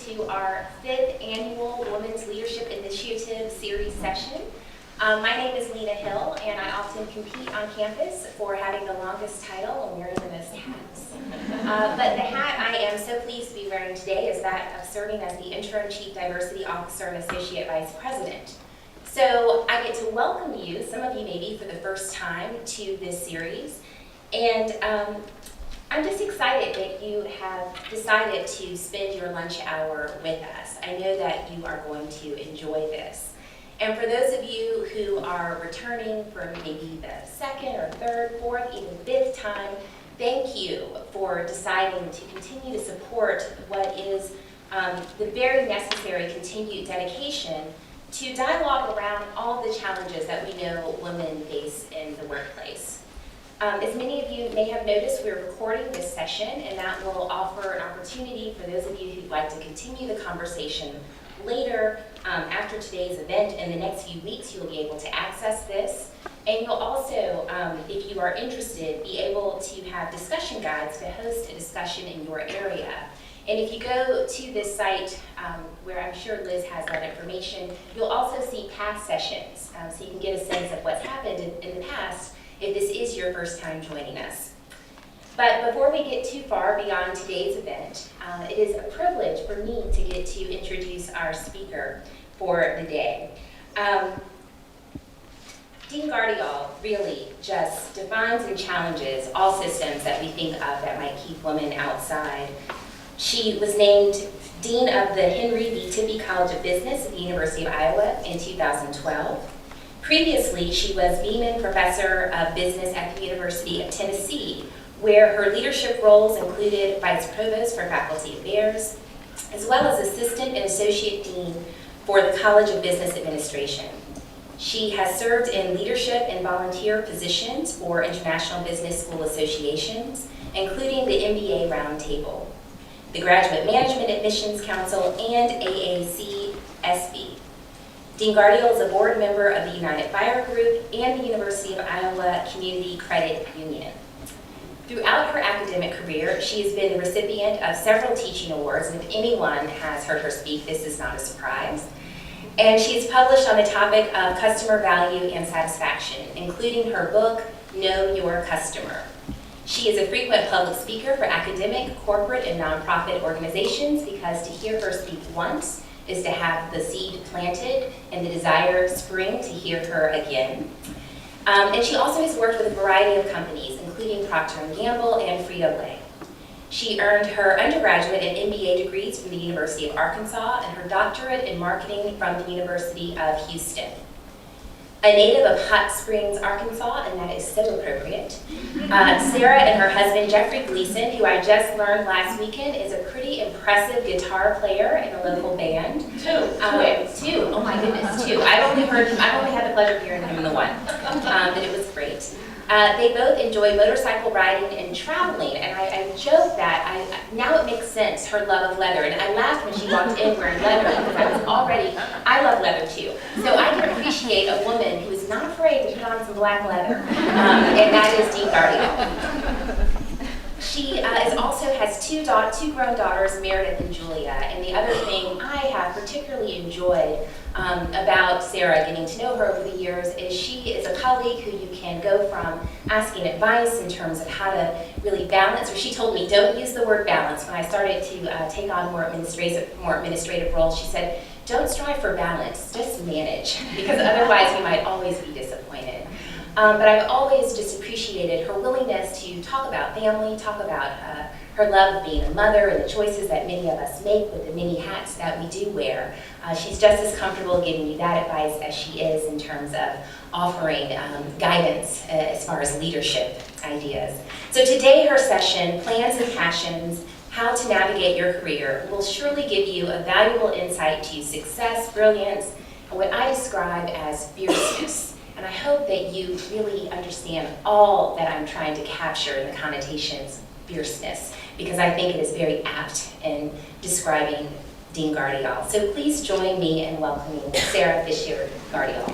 to our 5th annual Women's Leadership Initiative series session. My name is Lena Hill, and I often compete on campus for having the longest title and wearing the most hats. But the hat I am so pleased to be wearing today is that of serving as the Interim Chief Diversity Officer and Associate Vice President. So I get to welcome you, some of you maybe for the first time, to this series. And I'm just excited that you have decided to spend your lunch hour with us. I know that you are going to enjoy this. And for those of you who are returning for maybe the second or third, fourth, even fifth time, thank you for deciding to continue to support what is the very necessary continued dedication to dialogue around all the challenges that we know women face in the workplace. As many of you may have noticed, we're recording this session, and that will offer an opportunity for those of you who'd like to continue the conversation later after today's event. In the next few weeks, you'll be able to access this, and you'll also, if you are interested, be able to have discussion guides to host a discussion in your area. And if you go to this site, where I'm sure Liz has that information, you'll also see past sessions, so you can get a sense of what's happened in the past if this is your first time joining us. But before we get too far beyond today's event, it is a privilege for me to get to introduce our speaker for the day. Dean Gardial really just defines and challenges all systems that we think of that might keep women outside. She was named Dean of the Henry B. Tippie College of Business at the University of Iowa in 2012. Previously, she was Beeman Professor of Business at the University of Tennessee, where her leadership roles included Vice Provost for Faculty Affairs, as well as Assistant and Associate Dean for the College of Business Administration. She has served in leadership and volunteer positions for International Business School Associations, including the MBA Roundtable, the Graduate Management Admissions Council, and AAC-SB. Dean Gardial is a board member of the United Fire Group and the University of Iowa Community Credit Union. Throughout her academic career, she has been the recipient of several teaching awards, and if anyone has heard her speak, this is not a surprise. And she's published on the topic of customer value and satisfaction, including her book, Know Your Customer. She is a frequent public speaker for academic, corporate, and nonprofit organizations because to hear her speak once is to have the seed planted and the desire spring to hear her again. And she also has worked with a variety of companies, including Procter & Gamble and Frito-Lay. She earned her undergraduate and MBA degrees from the University of Arkansas and her doctorate in marketing from the University of Houston. A native of Hot Springs, Arkansas, and that is so appropriate. Sarah and her husband, Jeffrey Gleason, who I just learned last weekend, is a pretty impressive guitar player in a local band. Two. Oh my goodness, two. I've only had the pleasure of hearing him in the one, but it was great. They both enjoy motorcycle riding and traveling, and I joke that now it makes sense, her love of leather, and I laughed when she walked in wearing leather because I love leather too. So I can appreciate a woman who is not afraid to put on some black leather, and that is Dean Gardial. She also has two grown daughters, Meredith and Julia, and the other thing I have particularly enjoyed about Sarah, getting to know her over the years, is she is a colleague who you can go from asking advice in terms of how to really balance, or she told me, don't use the word balance. When I started to take on more administrative roles, she said, don't strive for balance, just manage, because otherwise you might always be disappointed. But I've always just appreciated her willingness to talk about family, talk about her love of being a mother and the choices that many of us make with the many hats that we do wear. She's just as comfortable giving you that advice as she is in terms of offering guidance as far as leadership ideas. So today her session, Plans and Passions, How to Navigate Your Career, will surely give you a valuable insight to success, brilliance, and what I describe as fierceness. And I hope that you really understand all that I'm trying to capture in the connotations fierceness, because I think it is very apt in describing Dean Gardial. So please join me in welcoming Sarah Fisher Gardial.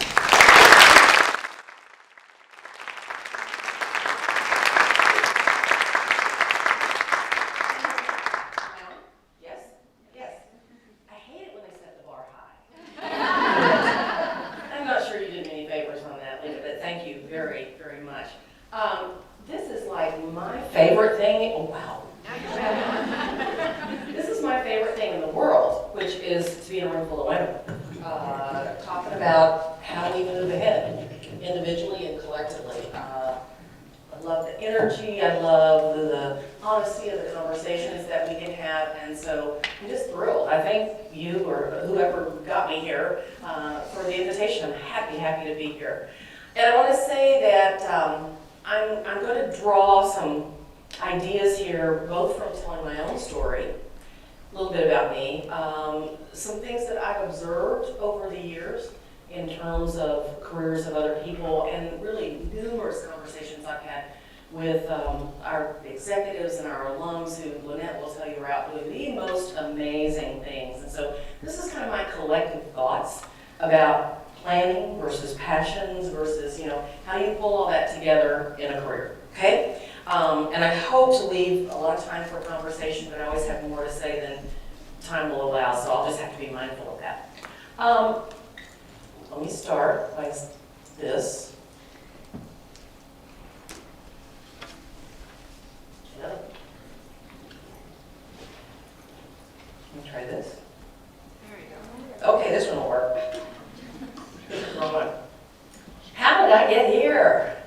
about how we move ahead, individually and collectively. I love the energy, I love the honesty of the conversations that we can have, and so I'm just thrilled. I thank you or whoever got me here for the invitation. I'm happy to be here. And I want to say that I'm going to draw some ideas here, both from telling my own story, a little bit about me, some things that I've observed over the years in terms of careers of other people, and really numerous conversations I've had with our executives and our alums who Lynette will tell you are out doing the most amazing things. And so this is kind of my collective thoughts about planning versus passions versus, how do you pull all that together in a career, okay? And I hope to leave a lot of time for conversation, but I always have more to say than time will allow, so I'll just have to be mindful of that. Let me start by this. Let me try this. There you go. Okay, this one will work. Wrong one. How did I get here?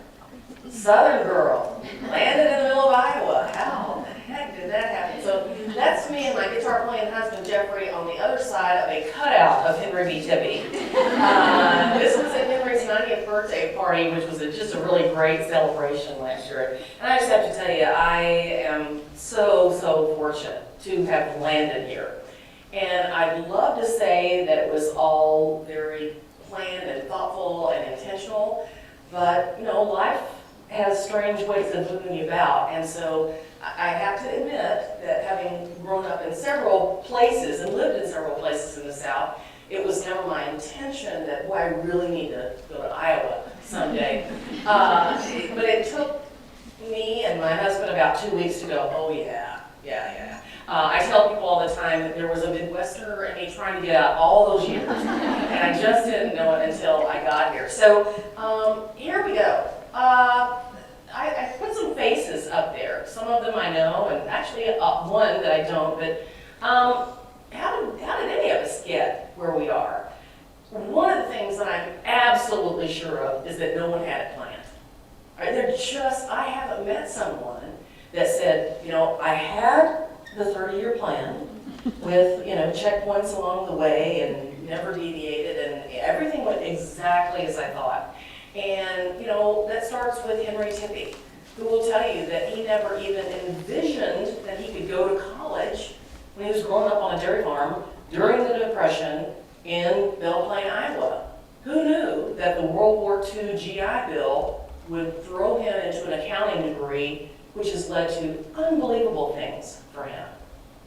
Southern girl, landed in the middle of Iowa. How the heck did that happen? So that's me and my guitar playing husband Jeffrey on the other side of a cutout of Henry B. Tippie. This was at Henry's 90th birthday party, which was just a really great celebration last year. And I just have to tell you, I am so fortunate to have landed here. And I'd love to say that it was all very planned and thoughtful and intentional, but life has strange ways of moving you about, and so I have to admit that having grown up in several places and lived in several places in the South, it was never my intention that, boy, I really need to go to Iowa someday. But it took me and my husband about 2 weeks to go, oh yeah. I tell people all the time that there was a Midwesterner in me trying to get out all those years, and I just didn't know it until I got here. So here we go. I put some faces up there. Some of them I know, and actually one that I don't, but how did any of us get where we are? One of the things that I'm absolutely sure of is that no one had it planned. I haven't met someone that said, I had the 30-year plan with, checkpoints along the way and never deviated, and everything went exactly as I thought. And, that starts with Henry Tippie, who will tell you that he never even envisioned that he could go to college when he was growing up on a dairy farm during the Depression in Belle Plaine, Iowa. Who knew that the World War II GI Bill would throw him into an accounting degree, which has led to unbelievable things for him,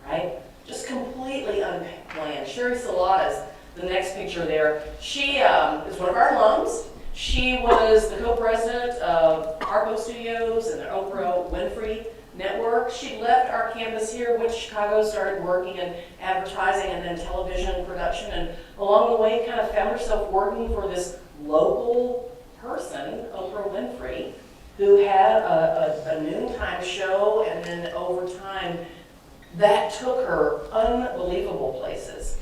right? Just completely unplanned. Sherry Salata's the next picture there. She is one of our alums. She was the co-president of Harpo Studios and the Oprah Winfrey Network. She left our campus here, went to Chicago, started working in advertising and then television production, and along the way kind of found herself working for this local person, Oprah Winfrey, who had a noontime show, and then over time, that took her unbelievable places.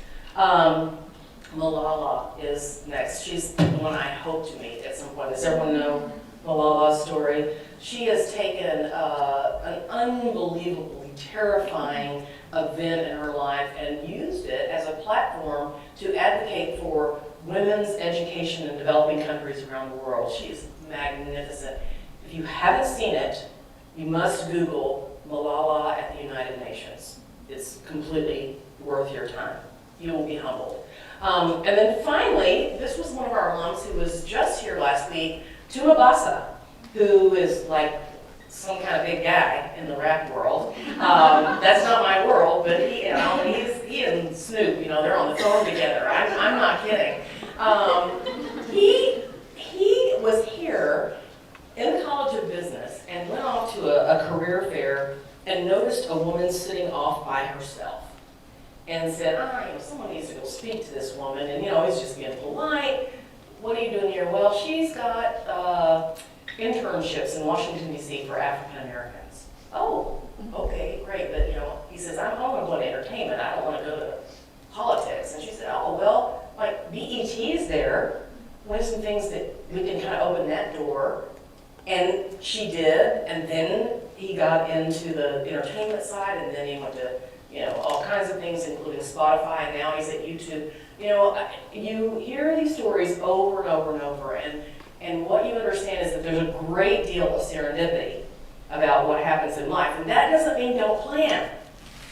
Malala is next. She's the one I hope to meet at some point. Does everyone know Malala's story? She has taken an unbelievably terrifying event in her life and used it as a platform to advocate for women's education in developing countries around the world. She is magnificent. If you haven't seen it, you must Google Malala at the United Nations. It's completely worth your time. You will be humbled. And then finally, this was one of our alums who was just here last week, Tuma Basa, who is like some kind of big guy in the rap world. That's not my world, but he and Snoop, they're on the phone together. I'm not kidding. He was here in the College of Business and went off to a career fair and noticed a woman sitting off by herself and said, someone needs to go speak to this woman. And, he's just being polite. What are you doing here? Well, she's got internships in Washington, D.C. for African Americans. Oh, okay, great. But, he says, I want to go into entertainment. I don't want to go to politics. And she said, oh, well, like BET is there, what are some things that we can kind of open that door? And she did, and then he got into the entertainment side, and then he went to, all kinds of things, including Spotify, and now he's at YouTube. You hear these stories over and over and over, and what you understand is that there's a great deal of serendipity about what happens in life, and that doesn't mean don't plan.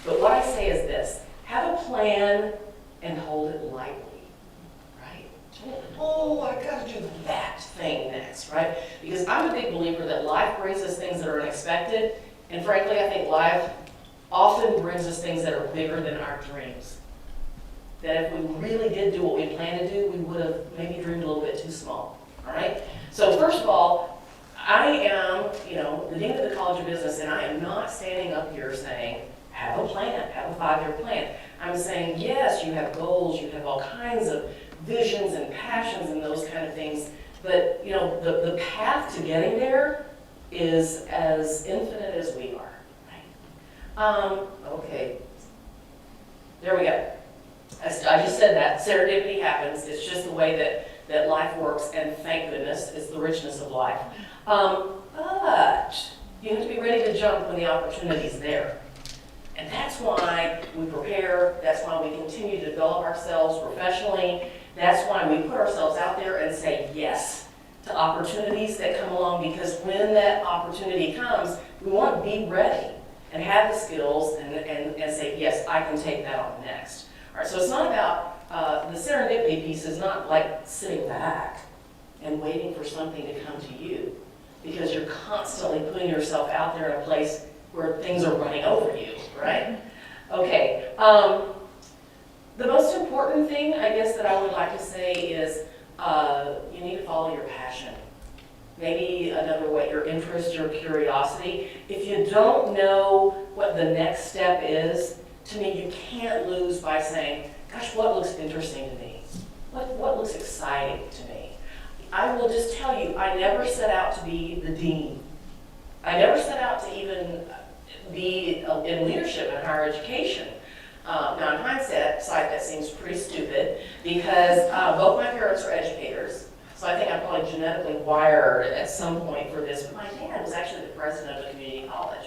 But what I say is this: have a plan and hold it lightly. Oh, I gotta do that thing next, right? Because I'm a big believer that life brings us things that are unexpected, and frankly, I think life often brings us things that are bigger than our dreams. That if we really did do what we planned to do, we would have maybe dreamed a little bit too small, all right? So first of all, I am, the dean of the College of Business, and I am not standing up here saying, have a plan, have a 5-year plan. I'm saying, yes, you have goals, you have all kinds of visions and passions and those kind of things, but the path to getting there is as infinite as we are, right? Okay, there we go. I just said that. Serendipity happens. It's just the way that life works, and thank goodness, it's the richness of life. But you have to be ready to jump when the opportunity's there. And that's why we prepare, that's why we continue to develop ourselves professionally, that's why we put ourselves out there and say yes to opportunities that come along, because when that opportunity comes, we want to be ready and have the skills and say, yes, I can take that on next. All right, so it's not about, the serendipity piece is not like sitting back and waiting for something to come to you, because you're constantly putting yourself out there in a place where things are running over you, right? Okay, the most important thing, I guess, that I would like to say is you need to follow your passion. Maybe another way, your interest, your curiosity. If you don't know what the next step is, to me, you can't lose by saying, gosh, what looks interesting to me? What looks exciting to me? I will just tell you, I never set out to be the dean. I never set out to even be in leadership in higher education. Now, in hindsight, that seems pretty stupid, because both my parents are educators, so I think I'm probably genetically wired at some point for this. But my dad was actually the president of a community college.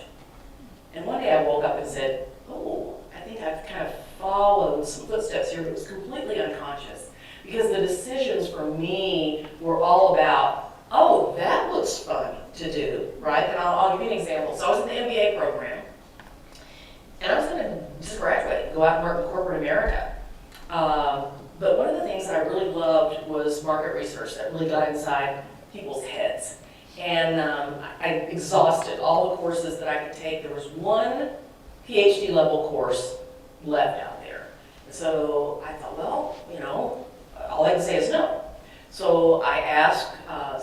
And one day I woke up and said, oh, I think I've kind of followed some footsteps here, but it was completely unconscious. Because the decisions for me were all about, oh, that looks fun to do, right? And I'll give you an example. So I was in the MBA program, and I was going to just graduate, go out and work in corporate America. But one of the things that I really loved was market research that really got inside people's heads. And I exhausted all the courses that I could take. There was one PhD level course left out there. And so I thought, well, all I can say is no. So I asked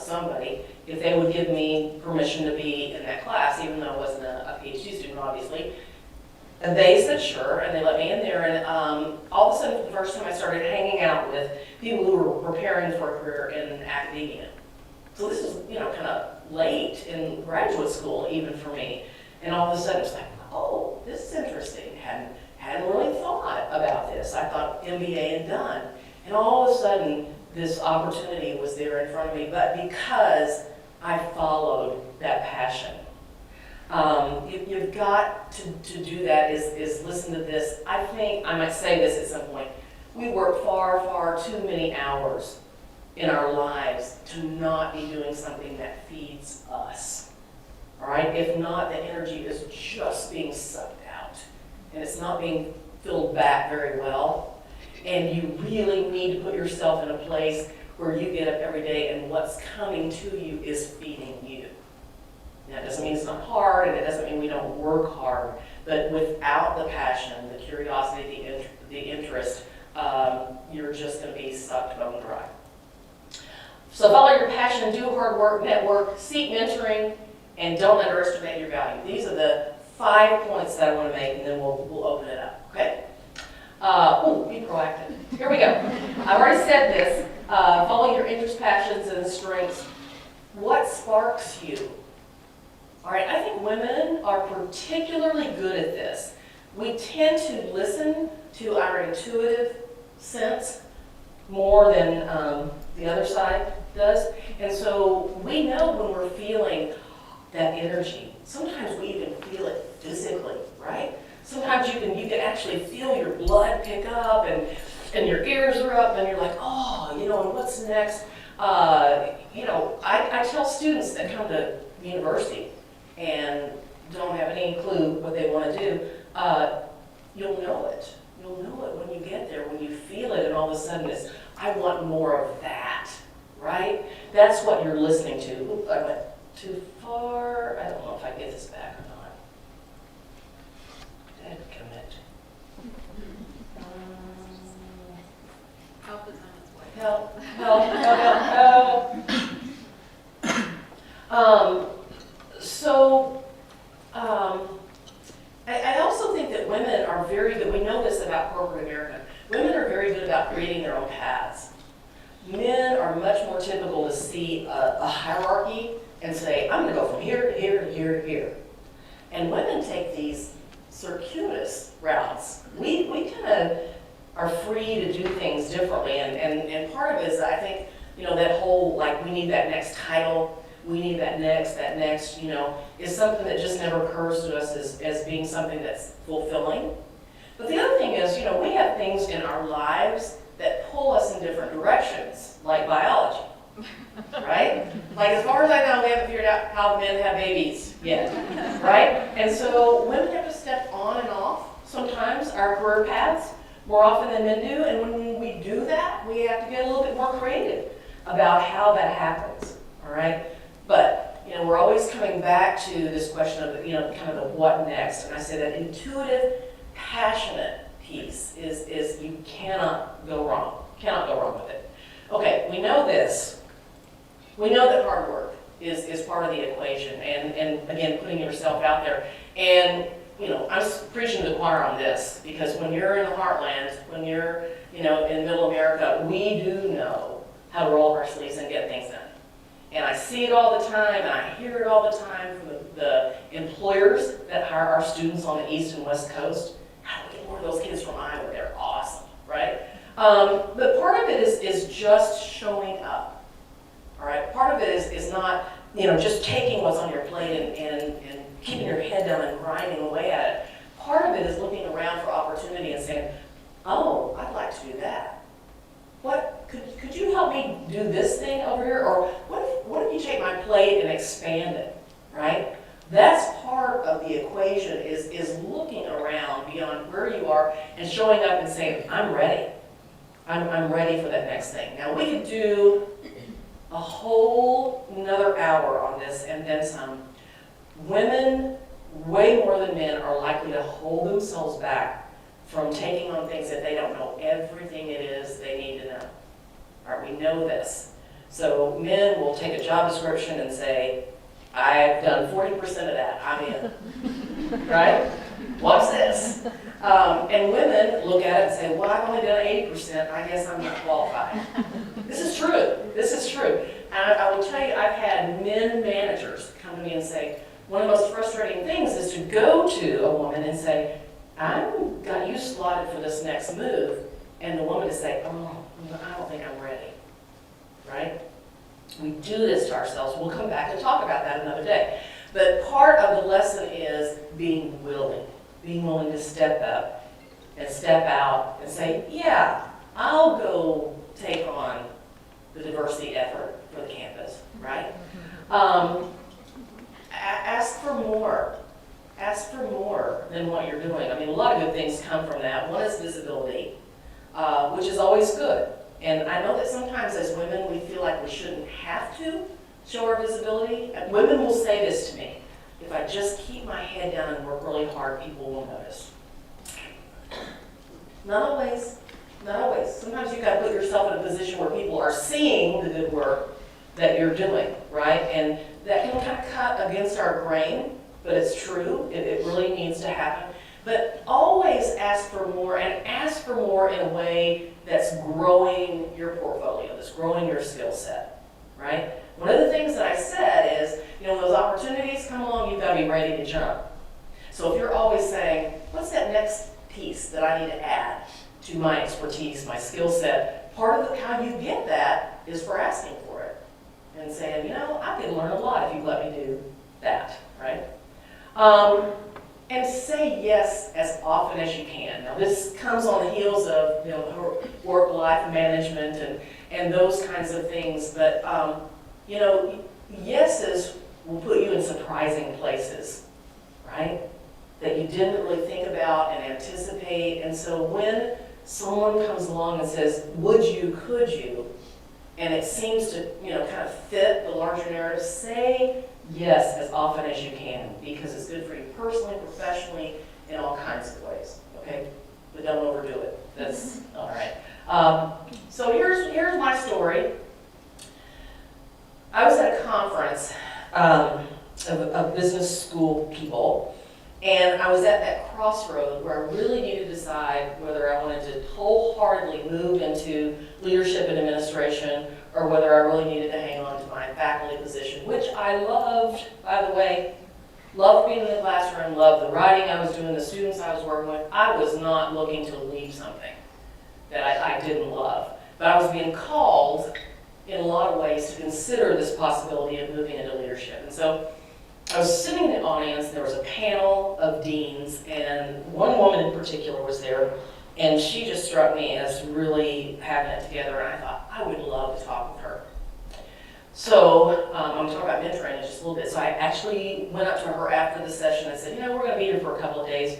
somebody if they would give me permission to be in that class, even though I wasn't a PhD student, obviously. And they said sure, and they let me in there, and all of a sudden, for the first time, I started hanging out with people who were preparing for a career in academia. So this is, kind of late in graduate school, even for me. And all of a sudden, it's like, oh, this is interesting. Hadn't really thought about this. I thought MBA and done. And all of a sudden, this opportunity was there in front of me, but because I followed that passion. You've got to do that is listen to this. I think, I might say this at some point, we work far, far too many hours in our lives to not be doing something that feeds us, all right? If not, the energy is just being sucked out, and it's not being filled back very well, and you really need to put yourself in a place where you get up every day and what's coming to you is feeding you. Now, it doesn't mean it's not hard, and it doesn't mean we don't work hard, but without the passion, the curiosity, the interest, you're just going to be sucked bone dry. So follow your passion, do hard work, network, seek mentoring, and don't underestimate your value. These are the 5 points that I want to make, and then we'll open it up, okay? Be proactive. Here we go. I've already said this. Follow your interests, passions, and strengths. What sparks you? All right, I think women are particularly good at this. We tend to listen to our intuitive sense more than the other side does. And so we know when we're feeling that energy. Sometimes we even feel it physically, right? Sometimes you can actually feel your blood pick up and your ears are up and you're like, oh, you know, and what's next? You know, I tell students that come to university and don't have any clue what they want to do, you'll know it. You'll know it when you get there, when you feel it, and all of a sudden it's, I want more of that, right? That's what you're listening to. Oop, I went too far. I don't know if I get this back or not. Dead commit. Help is on its way. Help, help, help, help, help. I also think that women are very good. We know this about corporate America. Women are very good about creating their own paths. Men are much more typical to see a hierarchy and say, I'm going to go from here to here to here to here. And women take these circuitous routes. We kind of are free to do things differently. And part of it is, I think, you know, that whole, like, we need that next title, we need that next, you know, is something that just never occurs to us as being something that's fulfilling. But the other thing is, you know, we have things in our lives that pull us in different directions, like biology, right? Like, as far as I know, we haven't figured out how men have babies yet, right? And so women have to step on and off sometimes our career paths more often than men do. And when we do that, we have to get a little bit more creative about how that happens, all right? But, you know, we're always coming back to this question of, you know, kind of the what next. And I say that intuitive, passionate piece is you cannot go wrong. Cannot go wrong with it. Okay, we know this. We know that hard work is part of the equation, and again, putting yourself out there. And, you know, I'm preaching to the choir on this, because when you're in the heartland, when you're, you know, in middle America, we do know how to roll up our sleeves and get things done. And I see it all the time, and I hear it all the time from the employers that hire our students on the East and West Coast. How do we get more of those kids from Iowa? They're awesome, right? But part of it is just showing up, all right? Part of it is not, you know, just taking what's on your plate and keeping your head down and grinding away at it. Part of it is looking around for opportunity and saying, oh, I'd like to do that. What, could you help me do this thing over here? Or what if you take my plate and expand it, right? That's part of the equation is looking around beyond where you are and showing up and saying, I'm ready. I'm ready for that next thing. Now, we could do a whole another hour on this and then some. Women, way more than men, are likely to hold themselves back from taking on things that they don't know everything it is they need to know. All right, we know this. So men will take a job description and say, I've done 40% of that, I'm in, right? What's this? And women look at it and say, well, I've only done 80%, I guess I'm not qualified. This is true, this is true. And I will tell you, I've had men managers come to me and say, one of the most frustrating things is to go to a woman and say, I've got you slotted for this next move, and the woman to say, oh, I don't think I'm ready, right? We do this to ourselves. We'll come back and talk about that another day. But part of the lesson is being willing to step up and step out and say, yeah, I'll go take on the diversity effort for the campus, right? Ask for more. Ask for more than what you're doing. I mean, a lot of good things come from that. One is visibility, which is always good. And I know that sometimes as women, we feel like we shouldn't have to show our visibility. And women will say this to me, if I just keep my head down and work really hard, people will notice. Not always, not always. Sometimes you've got to put yourself in a position where people are seeing the good work that you're doing, right? And that can kind of cut against our grain, but it's true. It really needs to happen. But always ask for more, and ask for more in a way that's growing your portfolio, that's growing your skill set, right? One of the things that I said is, you know, when those opportunities come along, you've got to be ready to jump. So if you're always saying, what's that next piece that I need to add to my expertise, my skill set, part of how you get that is for asking for it and saying, you know, I could learn a lot if you let me do that, right? And say yes as often as you can. Now this comes on the heels of, you know, work-life management and those kinds of things, but you know, yeses will put you in surprising places, right? That you didn't really think about and anticipate. And so when someone comes along and says, would you, could you, and it seems to, you know, kind of fit the larger narrative, say yes as often as you can, because it's good for you personally, professionally, in all kinds of ways, okay? But don't overdo it. That's all right. So here's my story. I was at a conference of business school people, and I was at that crossroad where I really needed to decide whether I wanted to wholeheartedly move into leadership and administration or whether I really needed to hang on to my faculty position, which I loved, by the way. Loved being in the classroom, loved the writing I was doing, the students I was working with. I was not looking to leave something that I didn't love. But I was being called in a lot of ways to consider this possibility of moving into leadership. And so I was sitting in the audience, there was a panel of deans, and one woman in particular was there, and she just struck me as really having it together, and I thought, I would love to talk with her. So I'm going to talk about mentoring in just a little bit. So I actually went up to her after the session and said, you know, we're going to be here for a couple of days.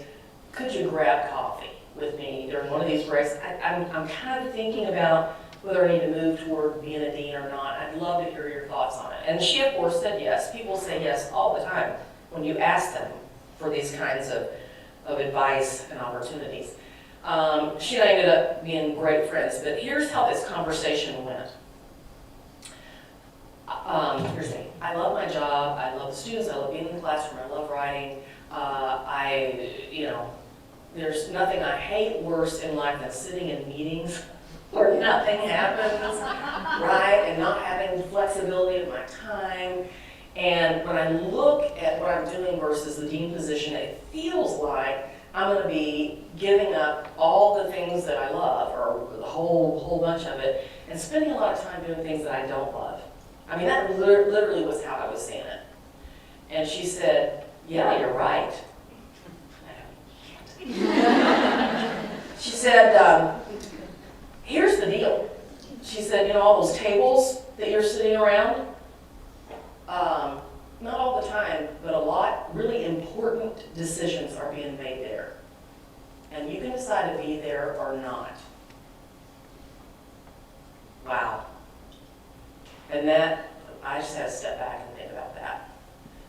Could you grab coffee with me during one of these breaks? I'm kind of thinking about whether I need to move toward being a dean or not. I'd love to hear your thoughts on it. And she, of course, said yes. People say yes all the time when you ask them for these kinds of advice and opportunities. She and I ended up being great friends, but here's how this conversation went. Here's me. I love my job. I love the students. I love being in the classroom. I love writing. You know, there's nothing I hate worse in life than sitting in meetings where nothing happens, right? And not having flexibility of my time. And when I look at what I'm doing versus the dean position, it feels like I'm going to be giving up all the things that I love, or the whole bunch of it, and spending a lot of time doing things that I don't love. I mean, that literally was how I was seeing it. And she said, yeah, you're right. She said, here's the deal. She said, you know, all those tables that you're sitting around, not all the time, but a lot, really important decisions are being made there. And you can decide to be there or not. Wow. And that, I just had to step back and think about that.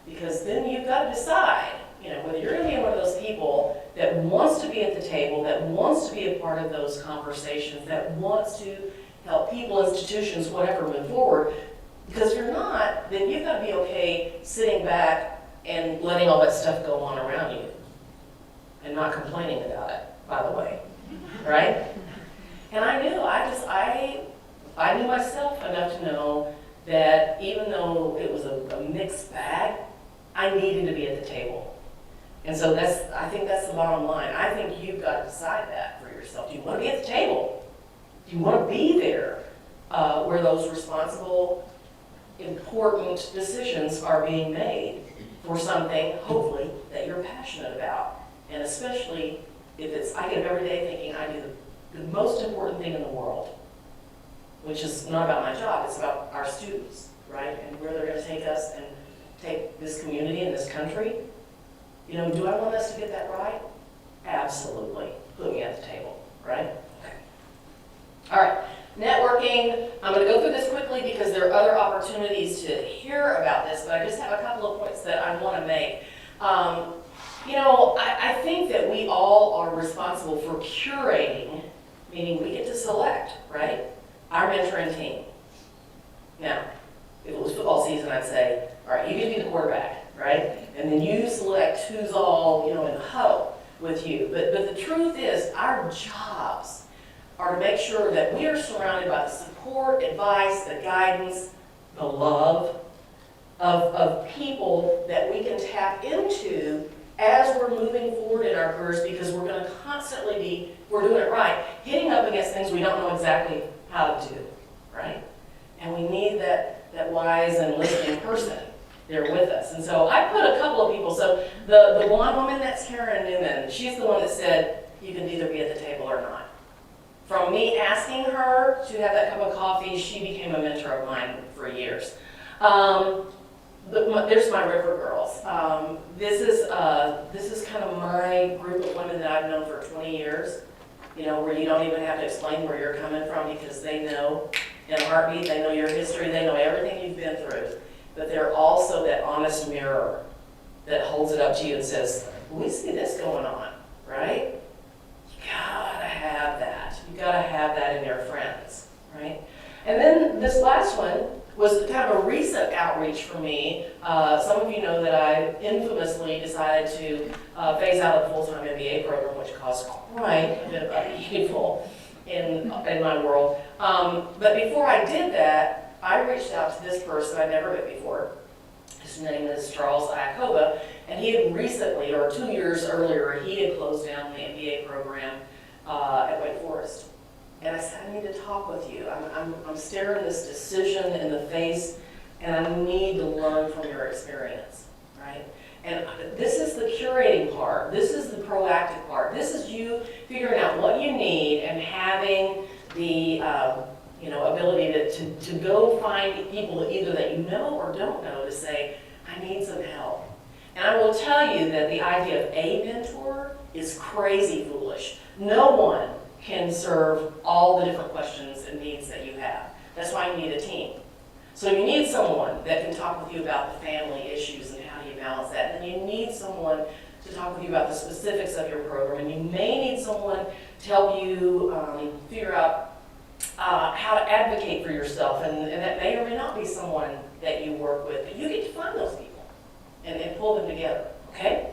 Because then you've got to decide, you know, whether you're going to be one of those people that wants to be at the table, that wants to be a part of those conversations, that wants to help people, institutions, whatever, move forward. Because if you're not, then you've got to be okay sitting back and letting all that stuff go on around you. And not complaining about it, by the way. Right? And I knew, I knew myself enough to know that even though it was a mixed bag, I needed to be at the table. And so I think that's the bottom line. I think you've got to decide that for yourself. Do you want to be at the table? Do you want to be there where those responsible, important decisions are being made for something, hopefully, that you're passionate about? And especially if it's, I get up every day thinking I do the most important thing in the world, which is not about my job, it's about our students, right? And where they're going to take us and take this community and this country. You know, do I want us to get that right? Absolutely. Put me at the table, right? Okay. All right. Networking. I'm going to go through this quickly because there are other opportunities to hear about this, but I just have a couple of points that I want to make. You know, I think that we all are responsible for curating, meaning we get to select, right, our mentoring team. Now, if it was football season, I'd say, all right, you get to be the quarterback, right? And then you select who's all, you know, in the huddle with you. But the truth is, our jobs are to make sure that we are surrounded by the support, advice, the guidance, the love of people that we can tap into as we're moving forward in our careers, because we're going to constantly be, we're doing it right, hitting up against things we don't know exactly how to do, right? And we need that wise and listening person there with us. And so I put a couple of people, so the blonde woman, that's Karen Newman, she's the one that said, you can either be at the table or not. From me asking her to have that cup of coffee, she became a mentor of mine for years. There's my River Girls. This is kind of my group of women that I've known for 20 years, you know, where you don't even have to explain where you're coming from because they know in a heartbeat, they know your history, they know everything you've been through. But they're also that honest mirror that holds it up to you and says, we see this going on, right? You gotta have that. You gotta have that in your friends, right? And then this last one was kind of a recent outreach for me. Some of you know that I infamously decided to phase out of the full-time MBA program, which caused quite a bit of upheaval in my world. But before I did that, I reached out to this person I'd never met before. His name is Charles Iacoba, and he had recently, or 2 years earlier, he had closed down the MBA program at Wake Forest. And I said, I need to talk with you. I'm staring this decision in the face, and I need to learn from your experience, right? And this is the curating part. This is the proactive part. This is you figuring out what you need and having the ability to go find people either that you know or don't know to say, I need some help. And I will tell you that the idea of a mentor is crazy foolish. No one can serve all the different questions and needs that you have. That's why you need a team. So you need someone that can talk with you about the family issues and how do you balance that. And then you need someone to talk with you about the specifics of your program. And you may need someone to help you figure out how to advocate for yourself. And that may or may not be someone that you work with. But you get to find those people and pull them together, okay?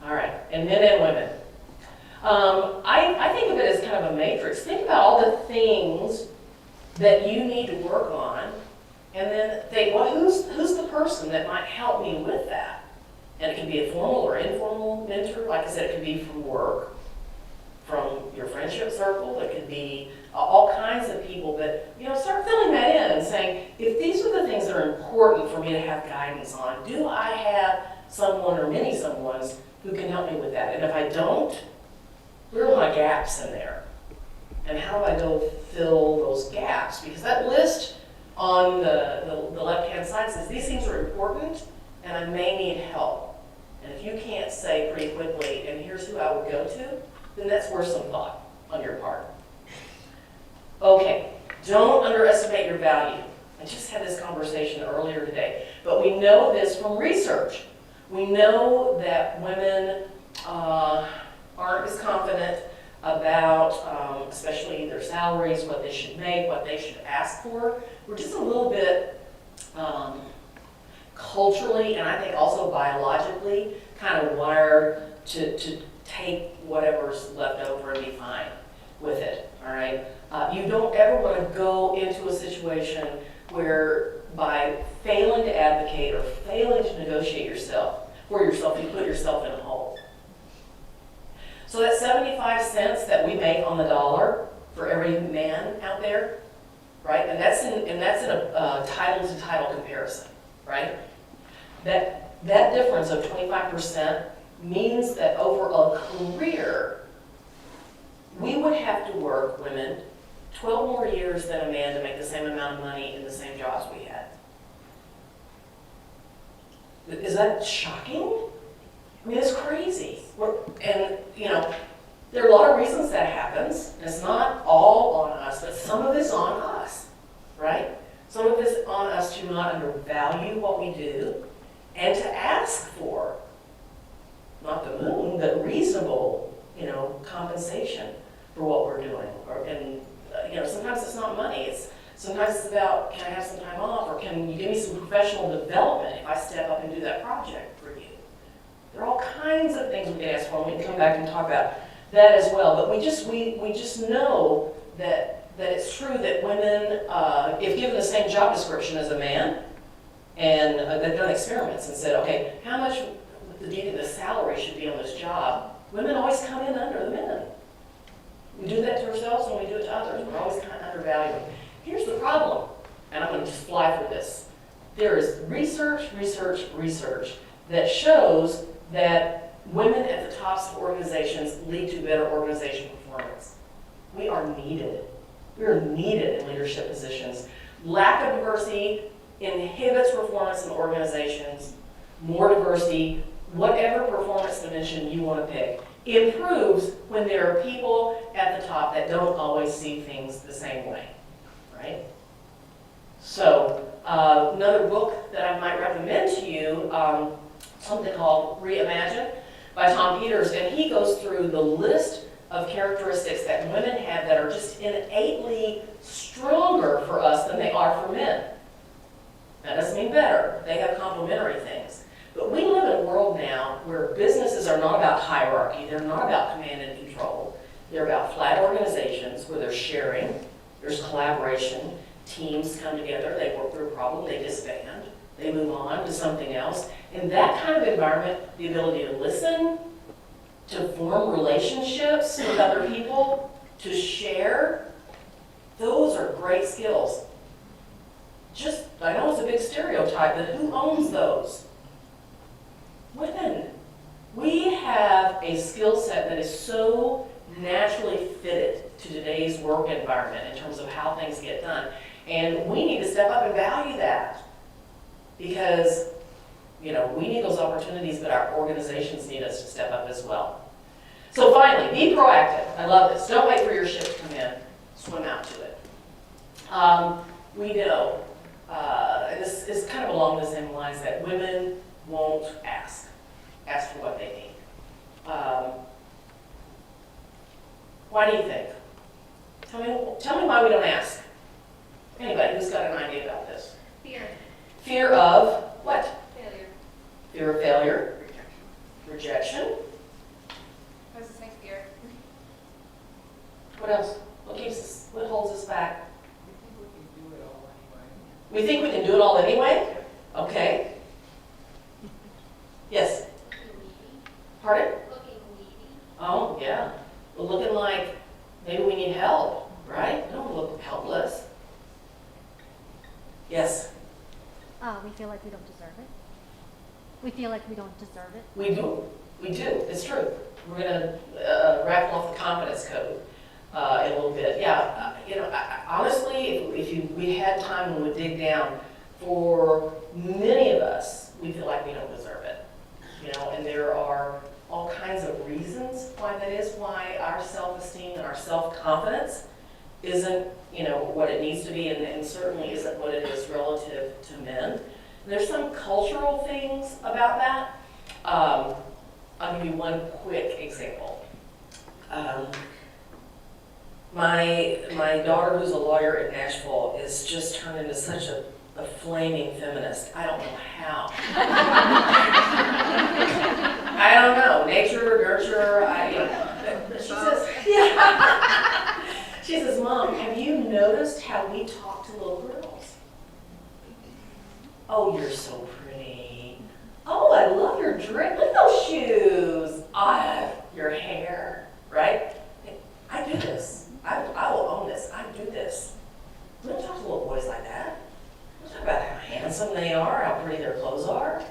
All right, and men and women. I think of it as kind of a matrix. Think about all the things that you need to work on, and then think, well, who's the person that might help me with that? And it can be a formal or informal mentor. Like I said, it could be from work, from your friendship circle. It could be all kinds of people. But start filling that in and saying, if these are the things that are important for me to have guidance on, do I have someone or many someones who can help me with that? And if I don't, where are my gaps in there? And how do I go fill those gaps? Because that list on the left-hand side says these things are important and I may need help. And if you can't say pretty quickly, and here's who I would go to, then that's worth some thought on your part. Okay, don't underestimate your value. I just had this conversation earlier today, but we know this from research. We know that women aren't as confident about, especially their salaries, what they should make, what they should ask for. We're just a little bit culturally, and I think also biologically, kind of wired to take whatever's left over and be fine with it, all right? You don't ever want to go into a situation where by failing to advocate or failing to negotiate for yourself, you put yourself in a hole. So that 75 cents that we make on the dollar for every man out there, right? And that's in a title to title comparison, right? That difference of 25% means that over a career, we would have to work, women, 12 more years than a man to make the same amount of money in the same jobs we had. Is that shocking? I mean, it's crazy. And there are a lot of reasons that happens. It's not all on us, but some of it's on us, right? Some of it's on us to not undervalue what we do and to ask for, not the moon, but reasonable, compensation for what we're doing. Sometimes it's not money. Sometimes it's about, can I have some time off, or can you give me some professional development if I step up and do that project for you? There are all kinds of things we can ask for, and we can come back and talk about that as well. But we just know that it's true that women, if given the same job description as a man, and they've done experiments and said, okay, how much do you think the salary should be on this job? Women always come in under the men. We do that to ourselves and we do it to others. We're always kind of they're valuing. Here's the problem, and I'm going to just fly through this. There is research that shows that women at the tops of organizations lead to better organization performance. We are needed. We are needed in leadership positions. Lack of diversity inhibits performance in organizations. More diversity, whatever performance dimension you want to pick, improves when there are people at the top that don't always see things the same way, right? So another book that I might recommend to you, something called Reimagine by Tom Peters, and he goes through the list of characteristics that women have that are just innately stronger for us than they are for men. That doesn't mean better. They have complementary things. But we live in a world now where businesses are not about hierarchy. They're not about command and control. They're about flat organizations where there's sharing, there's collaboration, teams come together, they work through a problem, they disband, they move on to something else. In that kind of environment, the ability to listen, to form relationships with other people, to share, those are great skills. I know it's a big stereotype, but who owns those? Women. We have a skill set that is so naturally fitted to today's work environment in terms of how things get done. And we need to step up and value that because, we need those opportunities, but our organizations need us to step up as well. So finally, be proactive. I love this. Don't wait for your ship to come in. Swim out to it. We know, and this is kind of along the same lines, that women won't ask for what they need. Why do you think? Tell me why we don't ask. Anybody who's got an idea about this? Fear. Fear of what? Failure. Fear of failure. Rejection. I was just saying fear. What else? What holds us back? We think we can do it all anyway? Okay. Yes? Pardon? Looking needy. Oh, yeah. We're looking like maybe we need help, right? We don't look helpless. Yes? We feel like we don't deserve it. We feel like we don't deserve it. We do. We do. It's true. We're going to raffle off the confidence code in a little bit. Yeah, honestly, if we had time and would dig down, for many of us, we feel like we don't deserve it. And there are all kinds of reasons why that is, why our self-esteem and our self-confidence isn't, what it needs to be, and certainly isn't what it is relative to men. And there's some cultural things about that. I'll give you one quick example. My daughter, who's a lawyer in Nashville, is just turned into such a flaming feminist. I don't know how. I don't know. Nature, nurture, she says, yeah. She says, Mom, have you noticed how we talk to little girls? Oh, you're so pretty. Oh, I love your dress. Look at those shoes. Your hair, right? I do this. I will own this. I do this. We don't talk to little boys like that. We don't talk about how handsome they are, how pretty their clothes are.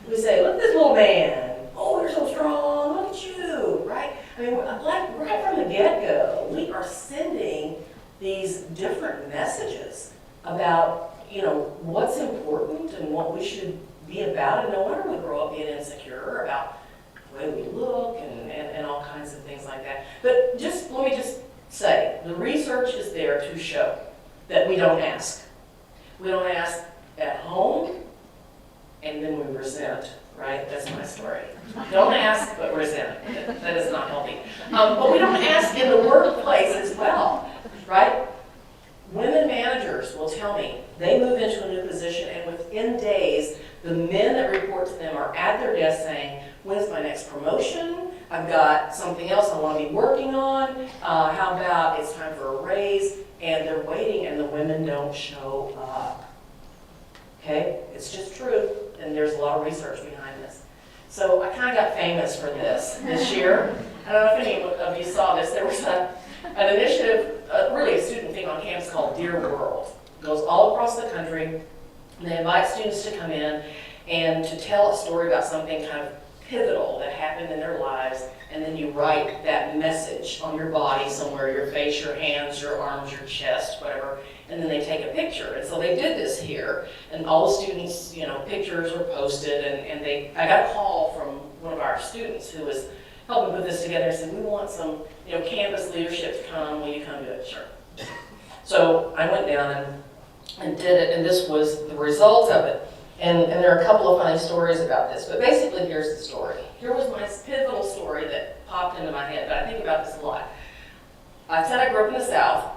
We say, look at this little man. Oh, you're so strong. Look at you, right? I mean, like right from the get-go, we are sending these different messages about, what's important and what we should be about. And no wonder we grow up being insecure about the way we look and all kinds of things like that. But let me just say, the research is there to show that we don't ask. We don't ask at home, and then we resent, right? That's my story. Don't ask, but resent. That is not healthy. But we don't ask in the workplace as well, right? Women managers will tell me they move into a new position, and within days, the men that report to them are at their desk saying, when's my next promotion? I've got something else I want to be working on. How about it's time for a raise? And they're waiting, and the women don't show up. Okay? It's just true, and there's a lot of research behind this. So I kind of got famous for this year. I don't know if any of you saw this. There was a an initiative, really a student thing on campus called Dear World. It goes all across the country. And they invite students to come in and to tell a story about something kind of pivotal that happened in their lives, and then you write that message on your body somewhere, your face, your hands, your arms, your chest, whatever, and then they take a picture. And so they did this here, and all the students, pictures were posted, and I got a call from one of our students who was helping put this together and said, we want some, campus leadership to come, will you come do it? Sure. So I went down and did it, and this was the result of it. And there are a couple of funny stories about this, but basically here's the story. Here was my pivotal story that popped into my head, but I think about this a lot. I said I grew up in the South.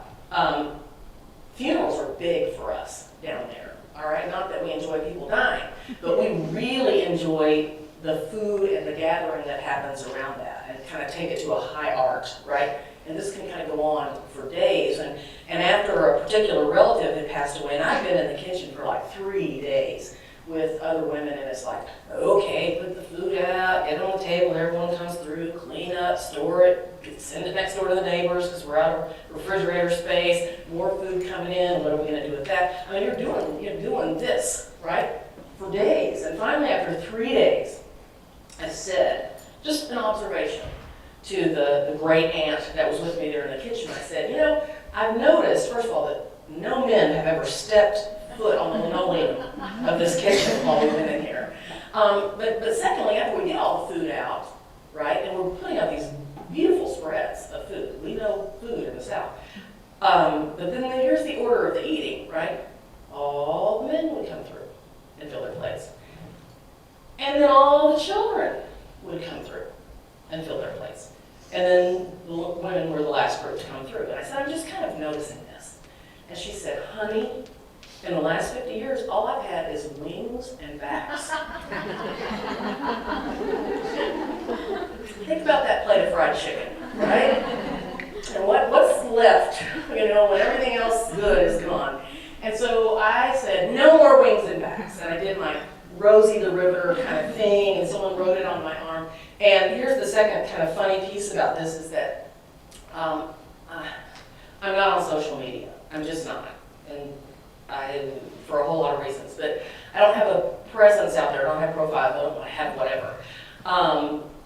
Funerals are big for us down there, all right? Not that we enjoy people dying, but we really enjoy the food and the gathering that happens around that and kind of take it to a high art, right? And this can kind of go on for days. And after a particular relative had passed away, and I've been in the kitchen for like 3 days, with other women, and it's like, okay, put the food out, get it on the table, everyone comes through, clean up, store it, send it next door to the neighbors because we're out of refrigerator space, more food coming in, what are we going to do with that? I mean, you're doing this, right, for days. And finally, after 3 days, I said, just an observation to the great aunt that was with me there in the kitchen. I said, I've noticed, first of all, that no men have ever stepped foot on the linoleum of this kitchen while we've been in here. But secondly, after we get all the food out, right, and we're putting out these beautiful spreads of food. We know food in the South. But then here's the order of the eating, right? All the men would come through and fill their plates. And then all the children would come through and fill their plates. And then the women were the last group to come through. And I said, I'm just kind of noticing this. And she said, honey, in the last 50 years, all I've had is wings and backs. Think about that plate of fried chicken, right? And what's left, when everything else good is gone. And so I said, no more wings and backs. And I did my Rosie the Riveter kind of thing, and someone wrote it on my arm. And here's the second kind of funny piece about this is that I'm not on social media. I'm just not. And for a whole lot of reasons, but I don't have a presence out there. I don't have profiles. I don't have whatever.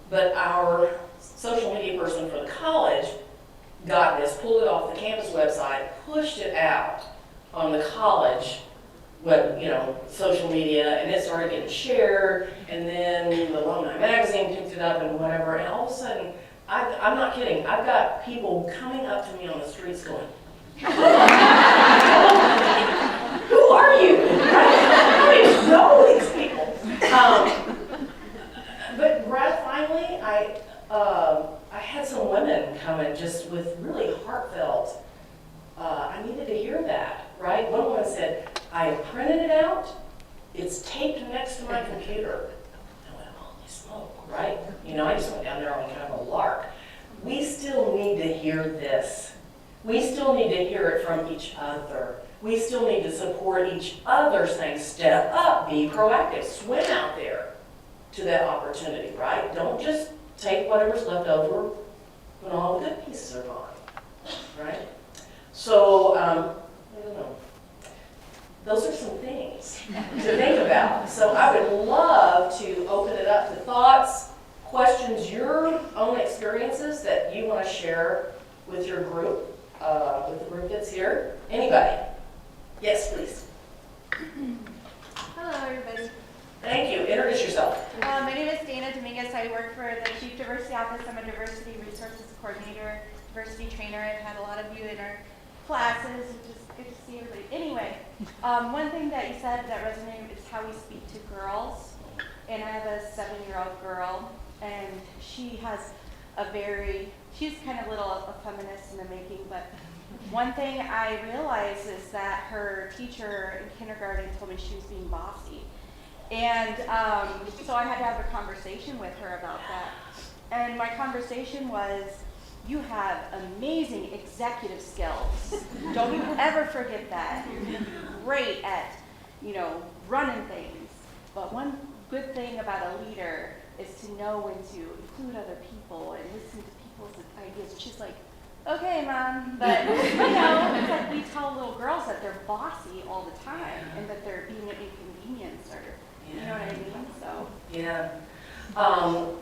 But our social media person for the college got this, pulled it off the campus website, pushed it out on the college web, social media, and it started getting shared. And then the alumni magazine picked it up and whatever. And all of a sudden, I'm not kidding. I've got people coming up to me on the streets going, who are you? I don't even know these people. But gratifyingly, I had some women come in just with really heartfelt, I needed to hear that, right? One woman said, I have printed it out, it's taped next to my computer. I went, holy smoke, right? I just went down there on kind of a lark. We still need to hear this. We still need to hear it from each other. We still need to support each other saying, step up, be proactive, swim out there to that opportunity, right? Don't just take whatever's left over when all the good pieces are gone, right? So, I don't know. Those are some things to think about. So I would love to open it up to thoughts, questions, your own experiences that you want to share with your group. With the group that's here. Anybody? Yes, please. Hello, everybody. Thank you. Introduce yourself. My name is Dana Dominguez. I work for the Chief Diversity Office. I'm a Diversity Resources Coordinator, Diversity Trainer. I've had a lot of you in our classes. It's just good to see everybody. Anyway, one thing that you said that resonated is how we speak to girls. And I have a 7-year-old girl, and she has she's kind of a feminist in the making, but one thing I realized is that her teacher in kindergarten told me she was being bossy. And so I had to have a conversation with her about that. And my conversation was, you have amazing executive skills. Don't you ever forget that. You're great at, running things. But one good thing about a leader is to know when to include other people and listen to people's ideas. And she's like, okay, Mom, but, you know, it's like we tell little girls that they're bossy all the time and that they're being an inconvenience or, you know what I mean, so. Yeah.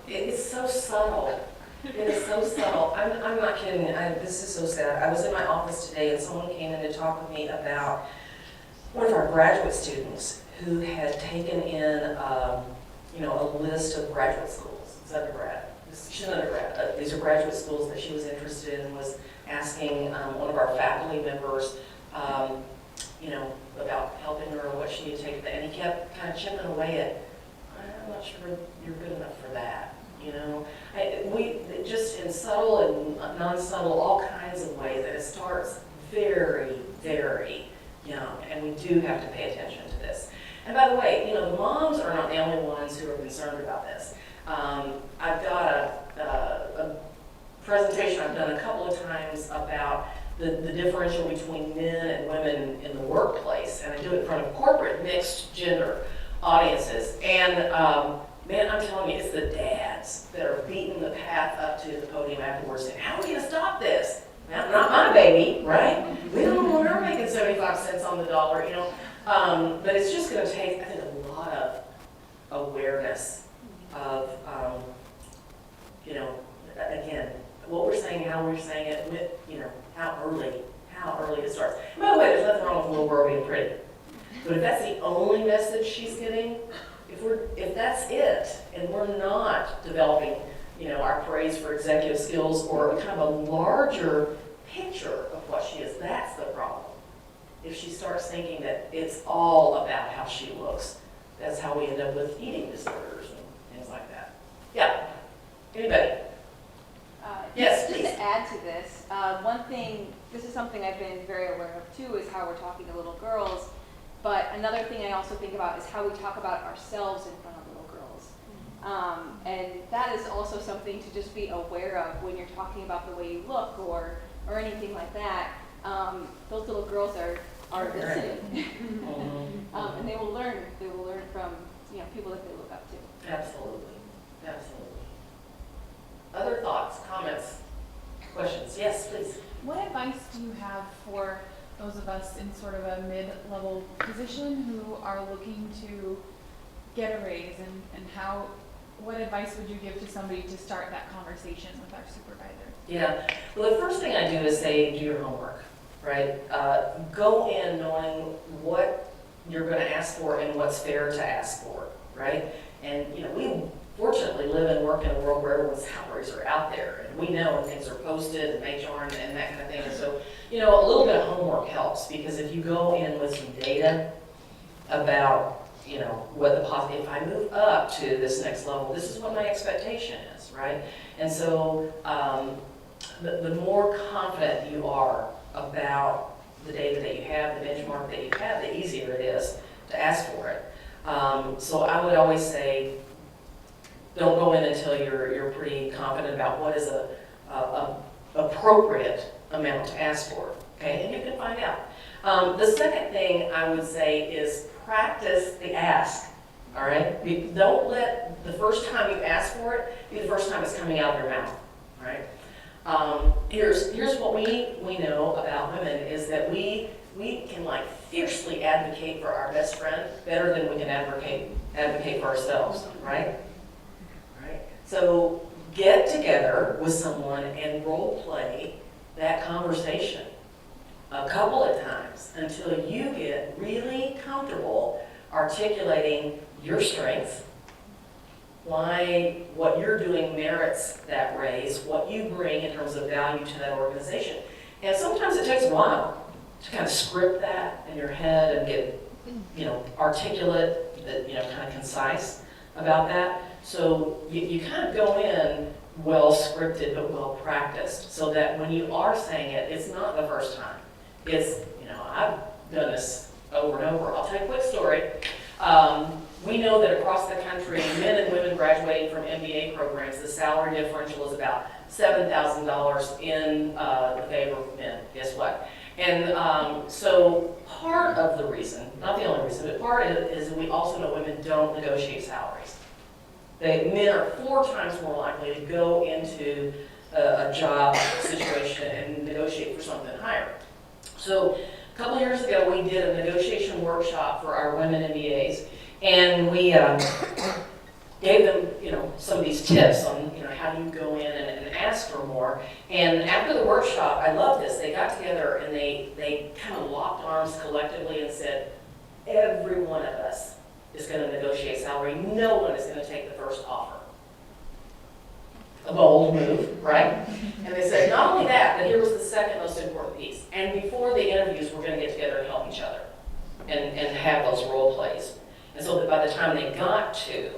It's so subtle. It is so subtle. I'm not kidding. This is so sad. I was in my office today and someone came in to talk with me about one of our graduate students who had taken in, a list of graduate schools. It's undergrad. She's an undergrad. These are graduate schools that she was interested in and was asking one of our faculty members, about helping her or what she needed to take. And he kept kind of chipping away at, I'm not sure you're good enough for that. We just in subtle and non-subtle, all kinds of ways, and it starts very, very young, and we do have to pay attention to this. And by the way, the moms are not the only ones who are concerned about this. I've got a presentation I've done a couple of times about the differential between men and women in the workplace, and I do it in front of corporate mixed gender audiences. And man, I'm telling you, it's the dads that are beating the path up to the podium afterwards saying, how are we going to stop this? Not my baby, right? We don't want her making 75 cents on the dollar, But it's just going to take, I think, a lot of awareness of, again, what we're saying, how we're saying it, with, how early it starts. And by the way, there's nothing wrong with a little girl being pretty. But if that's the only message she's getting, if that's it, and we're not developing, our praise for executive skills or kind of a larger picture of what she is, that's the problem. If she starts thinking that it's all about how she looks, that's how we end up with eating disorders and things like that. Yeah. Anybody? Yes, just please. to add to this, one thing, this is something I've been very aware of too, is how we're talking to little girls. But another thing I also think about is how we talk about ourselves in front of little girls. And that is also something to just be aware of when you're talking about the way you look or anything like that. Those little girls are listening. And they will learn from people that they look up to. Absolutely. Absolutely. Other thoughts, comments, questions? Yes, please. What advice do you have for those of us in sort of a mid-level position who are looking to get a raise, and what advice would you give to somebody to start that conversation with our supervisor? Yeah, well, the first thing I do is say, do your homework, right? Go in knowing what you're going to ask for and what's fair to ask for, right? And, we fortunately live and work in a world where everyone's salaries are out there, and we know when things are posted and HR and that kind of thing. And so, a little bit of homework helps, because if you go in with some data about, what the positive, if I move up to this next level, this is what my expectation is, right? And so, the more confident you are about the data that you have, the benchmark that you have, the easier it is to ask for it. So I would always say, don't go in until you're pretty confident about what is a appropriate amount to ask for, okay? And you can find out. The second thing I would say is practice the ask, all right? Don't let the first time you ask for it be the first time it's coming out of your mouth, all right? Here's what we know about women is that we can like fiercely advocate for our best friend better than we can advocate for ourselves, right? So get together with someone and role play that conversation a couple of times until you get really comfortable articulating your strengths, why what you're doing merits that raise, what you bring in terms of value to that organization. And sometimes it takes a while to kind of script that in your head and get, articulate, kind of concise about that. So you kind of go in well scripted but well practiced, so that when you are saying it, it's not the first time. It's, I've done this over and over. I'll tell you a quick story. We know that across the country, men and women graduating from MBA programs, the salary differential is about $7,000 in the favor of men. Guess what? And so part of the reason, not the only reason, but part of it is we also know women don't negotiate salaries. Men are 4 times more likely to go into a job situation and negotiate for something higher. So a couple years ago, we did a negotiation workshop for our women MBAs, and we gave them, some of these tips on, how do you go in and ask for more. And after the workshop, I love this. They got together and they kind of locked arms collectively and said, every one of us is going to negotiate salary. No one is going to take the first offer. A bold move, right? And they said, not only that, but here was the second most important piece. And before the interviews, we're going to get together and help each other and have those role plays. And so that by the time they got to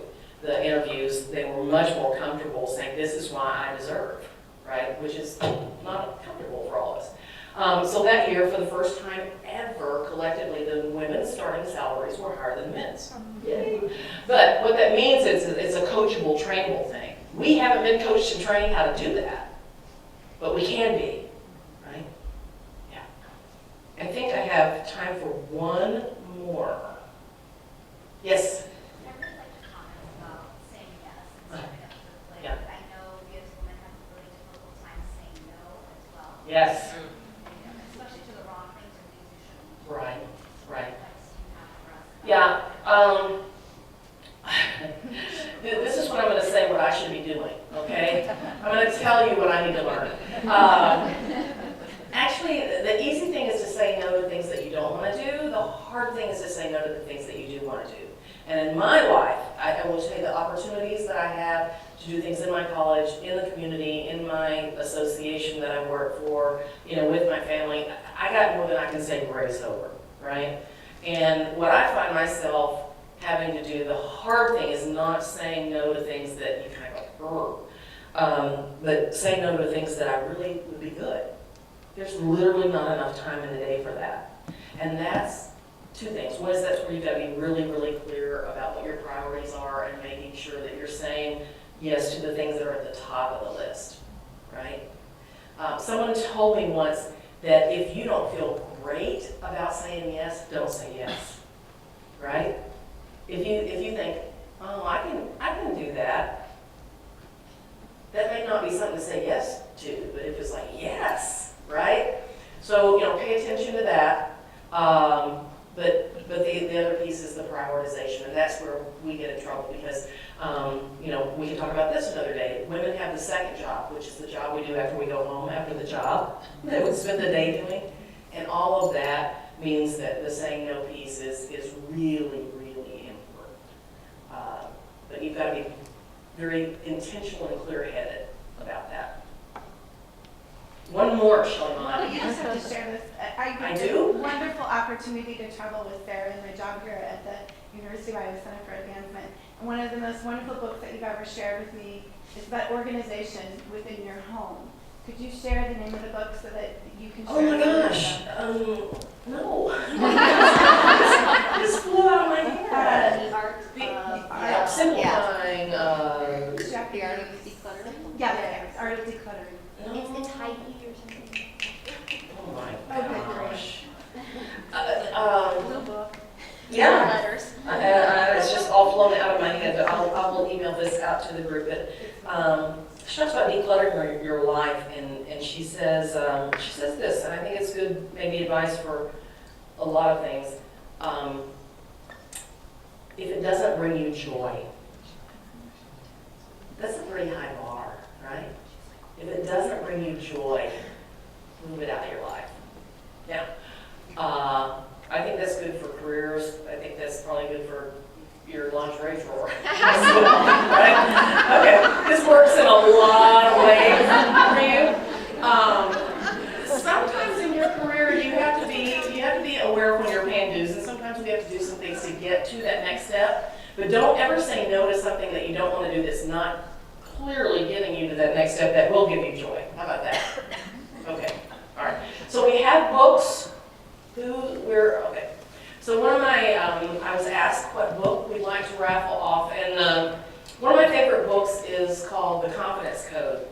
the interviews, they were much more comfortable saying, this is why I deserve, right? Which is not comfortable for all of us. So that year, for the first time ever, collectively, the women's starting salaries were higher than men's. Yay. But what that means is it's a coachable, trainable thing. We haven't been coached and trained how to do that, but we can be, right? Yeah. I think I have time for one more. Yes? I really like to comment about saying yes and stepping up to the plate. Yeah. I know we as women have a really difficult time saying no as well. Yes. Especially to the wrong things or things you shouldn't. Right, right. What advice do you have for us? Yeah. This is what I'm going to say what I should be doing, okay? I'm going to tell you what I need to learn. Actually, the easy thing is to say no to things that you don't want to do. The hard thing is to say no to the things that you do want to do. And in my life, I will tell you the opportunities that I have to do things in my college, in the community, in my association that I work for, with my family. I got more than I can say grace over, right? And what I find myself having to do, the hard thing is not saying no to things that you kind of like, but saying no to things that I really would be good. There's literally not enough time in the day for that. And that's two things. One is that's where you've got to be really, really clear about what your priorities are and making sure that you're saying yes to the things that are at the top of the list, right? Someone told me once that if you don't feel great about saying yes, don't say yes, right? If you think, oh, I can do that, that may not be something to say yes to, but if it's like, yes, right? So, pay attention to that. But the other piece is the prioritization, and that's where we get in trouble because, we can talk about this another day. Women have the second job, which is the job we do after we go home, after the job that we spend the day doing. And all of that means that the saying no piece is really, really important. But you've got to be very intentional and clear-headed about that. One more, Shelley. You just have to share this. I do? Wonderful opportunity to travel with Sarah in my job here at the University of Iowa Center for Advancement. And one of the most wonderful books that you've ever shared with me is about organization within your home. Could you share the name of the book so that you can share? Oh my gosh, no. This flew out of my head. The art Yeah, simplifying, The art of decluttering? Yeah, Art of Decluttering. It's Tippie or something. Oh my Okay, gosh. Little book. Yeah. Letters. It's just all flown out of my head, but I will email this out to the group. But she talks about decluttering your life, and she says this, and I think it's good, maybe advice for a lot of things. If it doesn't bring you joy, that's a pretty high bar, right? If it doesn't bring you joy, move it out of your life. Now, I think that's good for careers. I think that's probably good for your lingerie drawer. Right? Okay, this works in a lot of ways for you. Sometimes in your career you have to be aware of when you're paying dues, and sometimes we have to do some things to get to that next step. But don't ever say no to something that you don't want to do that's not clearly getting you to that next step that will give you joy. How about that? Okay. All right. So we have books. Okay. So one of my, I was asked what book we'd like to raffle off, and one of my favorite books is called The Confidence Code.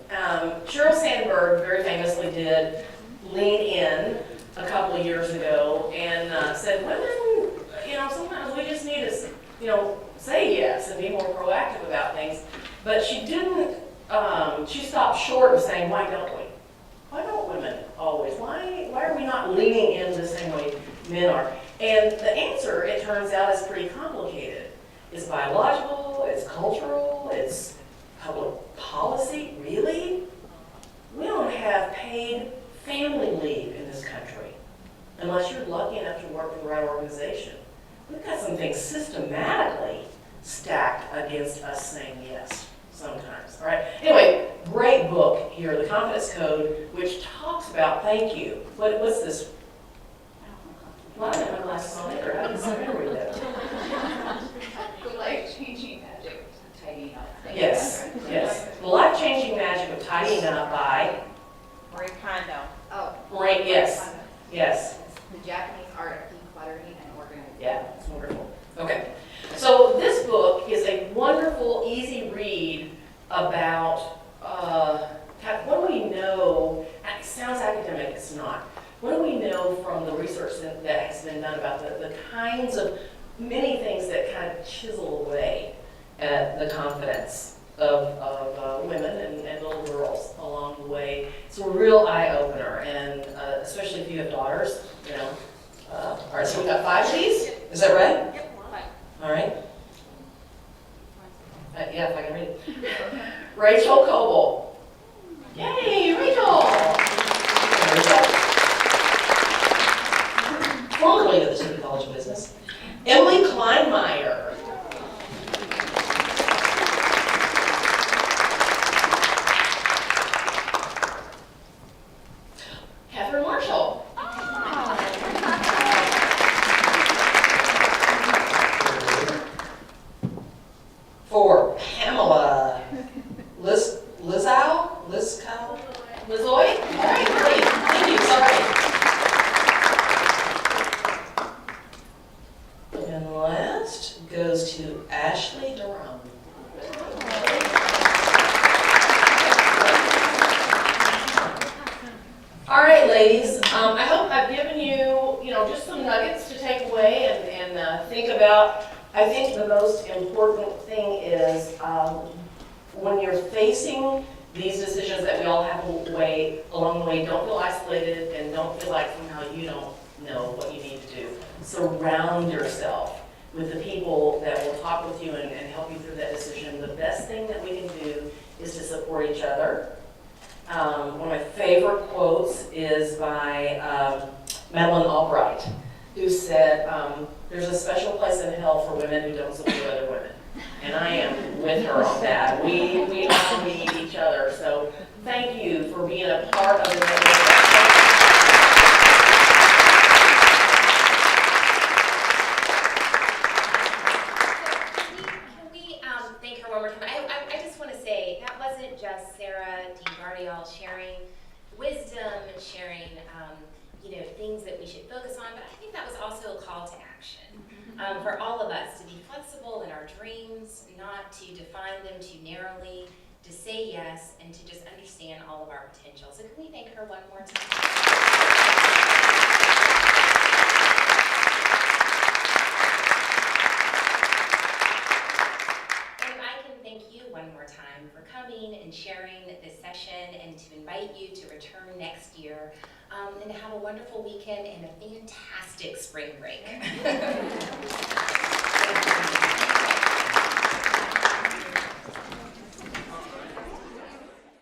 Sheryl Sandberg very famously did Lean In a couple of years ago and said, women, sometimes we just need to, say yes and be more proactive about things. But she didn't, she stopped short of saying, wow, it turns out, is pretty complicated. It's biological, it's cultural, it's public policy. Really? We don't have paid family leave in this country, unless you're lucky enough to work for the right organization. We've got some things systematically stacked against us saying yes sometimes. All right. Anyway, great book here, The Confidence Code, which talks about, thank you. What's this? Well, I don't have my glasses on either. How does somebody read that? The life-changing magic of tidying up. Yes, yes. The life-changing magic of tidying up by Marie Kondo. Oh. Right, yes, yes. The Japanese art of decluttering and organizing. Yeah, it's wonderful. Okay, so this book is a wonderful, easy read about what do we know. It sounds academic, it's not. What do we know from the research that has been done about the kinds of many things that kind of chisel away at the confidence of women and little girls along the way? It's a real eye-opener, and especially if you have daughters, you know. All right, so we got 5 of these? Is that right? Yep. All right. Yeah, if I can read it. Rachel Coble. Yay, Rachel! Formerly of the Tippie College of Business. Emily Kleinmeyer. Catherine Marshall. For Pamela Lizow? Lizoy? All right, great. Thank you, sorry. And last goes to Ashley Durham. All right, ladies, I hope I've given you, just some nuggets to take away and think about. I think the most important thing is when you're facing these decisions that we all have along the way, don't feel isolated and don't feel like somehow you don't know what you need to do. Surround yourself with the people that will talk with you and help you through that decision. The best thing that we can do is to support each other. One of my favorite quotes is by Madeleine Albright, who said, there's a special place in hell for women who don't support other women. And I am with her on that. We all need each other. So thank you for being a part of the network. Can we thank her one more time? I just want to say that wasn't just Sarah Dean Gardial sharing wisdom and sharing things that we should focus on, but I think that was also a call to action for all of us to be flexible in our dreams, not to define them too narrowly, to say yes, and to just understand all of our potential. So can we thank her one more time? And I can thank you one more time for coming and sharing this session, and to invite you to return next year and have a wonderful weekend and a fantastic spring break.